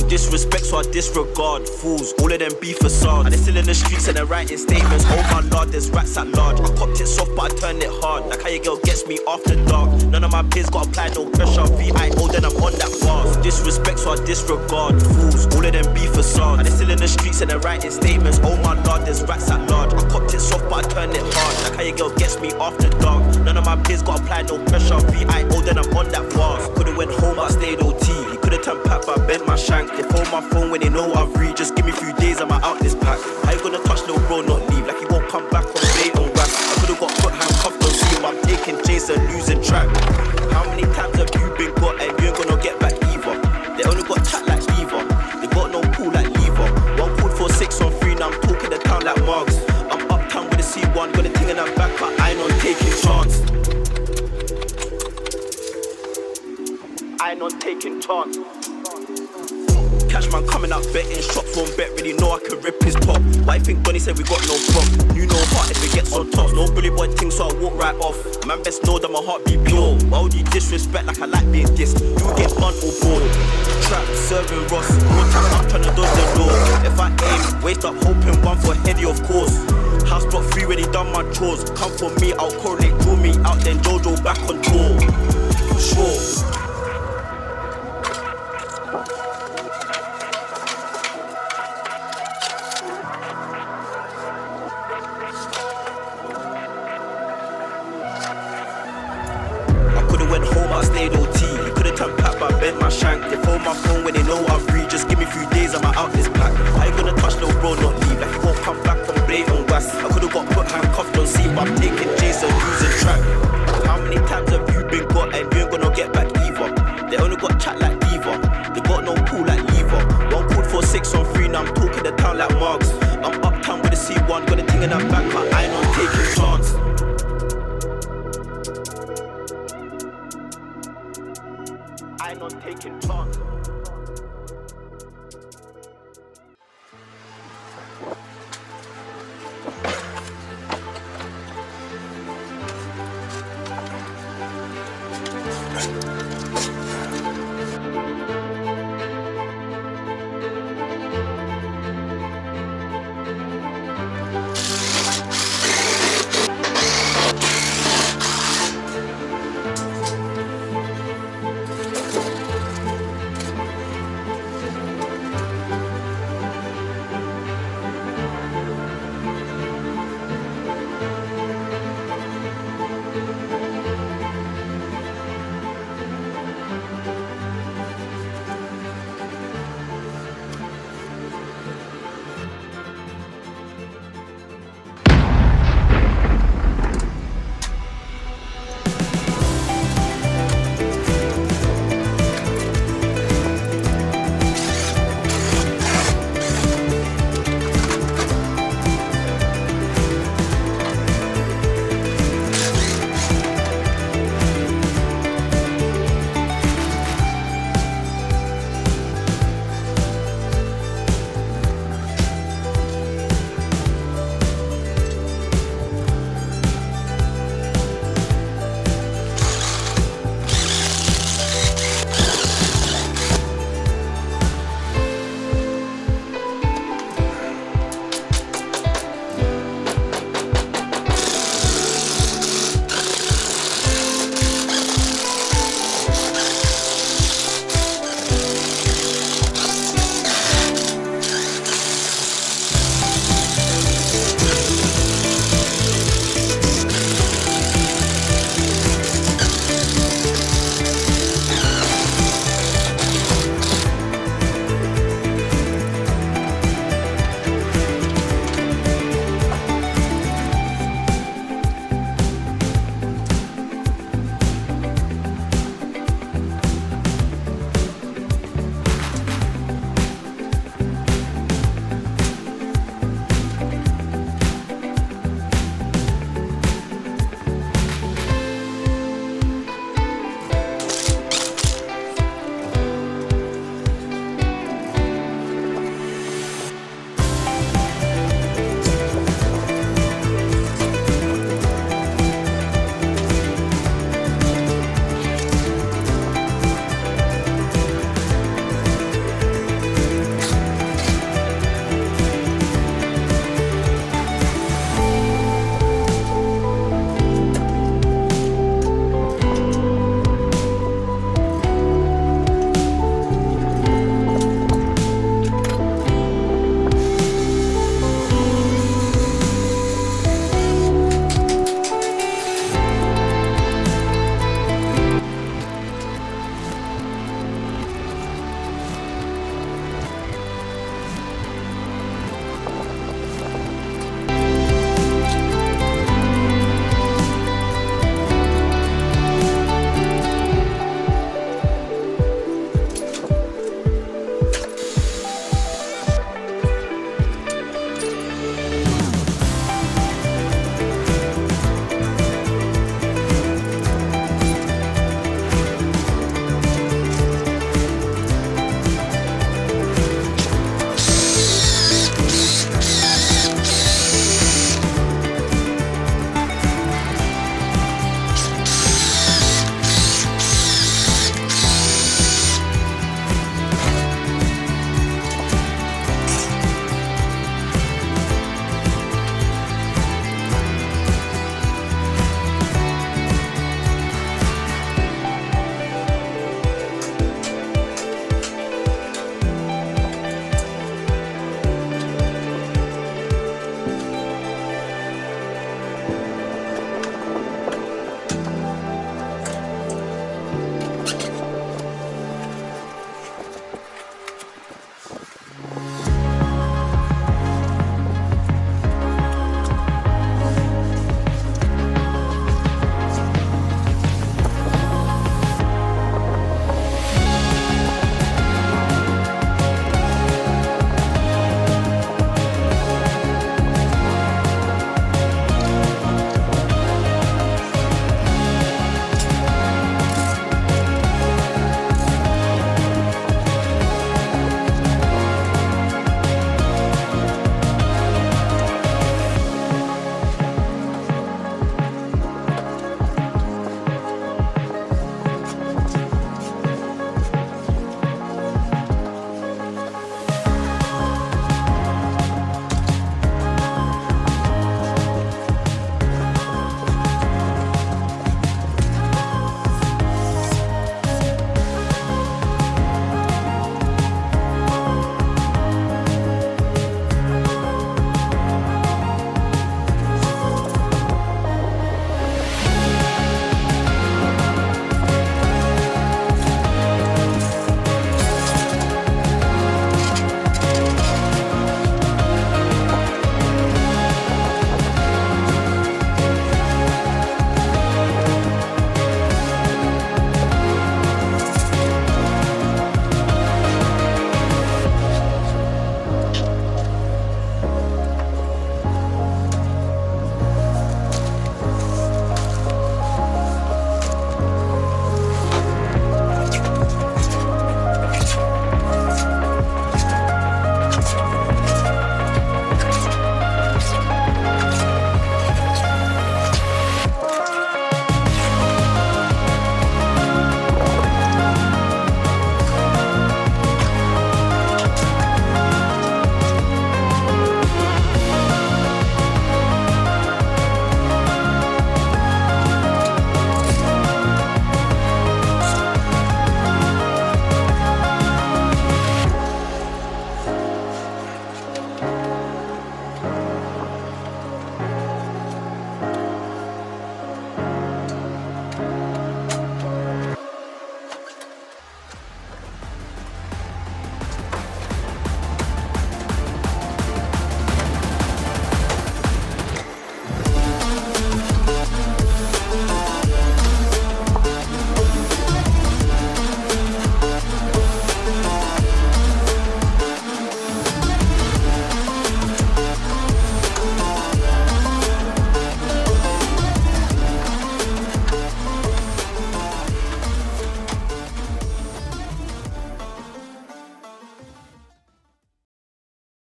disrespect, so I disregard fools, all of them be facades. And they're still in the streets and they're writing statements. Oh my lord, there's rats at large. I copped it soft, but I turned it hard. Like how your girl gets me after dark. None of my peers got apply no pressure. VIO, then I'm on that bar. Disrespect, so I disregard fools, all of them be facades. And they're still in the streets and they're writing statements. Oh my lord, there's rats at large. I copped it soft, but I turned it hard. Like how your girl gets me after dark. None of my peers got apply no pressure. VIO, then I'm on that bar. Could've went home, but I stayed OT. He could've turned pack, but I bent my shank. They phone my phone when they know I've read. Just give me a few days, I'm out this pack. How you gonna touch little bro, not leave? Like he won't come back on blatant rap. I could've got foot handcuffed on see him. I'm taking chase and losing track. How many times have you been got and you ain't gonna get back either? They only got chat like Eva. They got no pool like Lever. One called for 6 on 3, now I'm talking the town like Marks. I'm uptown with a C1, got a thing in that back, but I ain't on taking chance. I ain't on taking chance. Cash man coming out betting shops, won't bet, really know I can rip his top. Why you think Donny said we got no prop? You know heart if it gets on top. No bully boy thing, so I walk right off. Man best know that my heart be pure. Why would you disrespect like I like being dissed? You get blunt or bored. Trap, serving Ross, no time I'm tryna dodge the door. If I aim, waste up hoping one for heady of course. House block 3 when he done my chores. Come for me, I'll correlate, draw me out, then Jojo back on tour. Sure. My shank, they phone my phone when they know I've read. Just give me a few days, I'm out this pack. I ain't gonna touch little bro, not leave. Like he won't come back from blatant gas. I could've got put handcuffed on seat, but I'm taking chase and losing track. How many times have you been got and you ain't gonna get back either? They only got chat like Eva. They got no pool like Lever. One called for 6 on 3, now I'm talking the town like Marks. I'm uptown with a C1, got a thing in that back.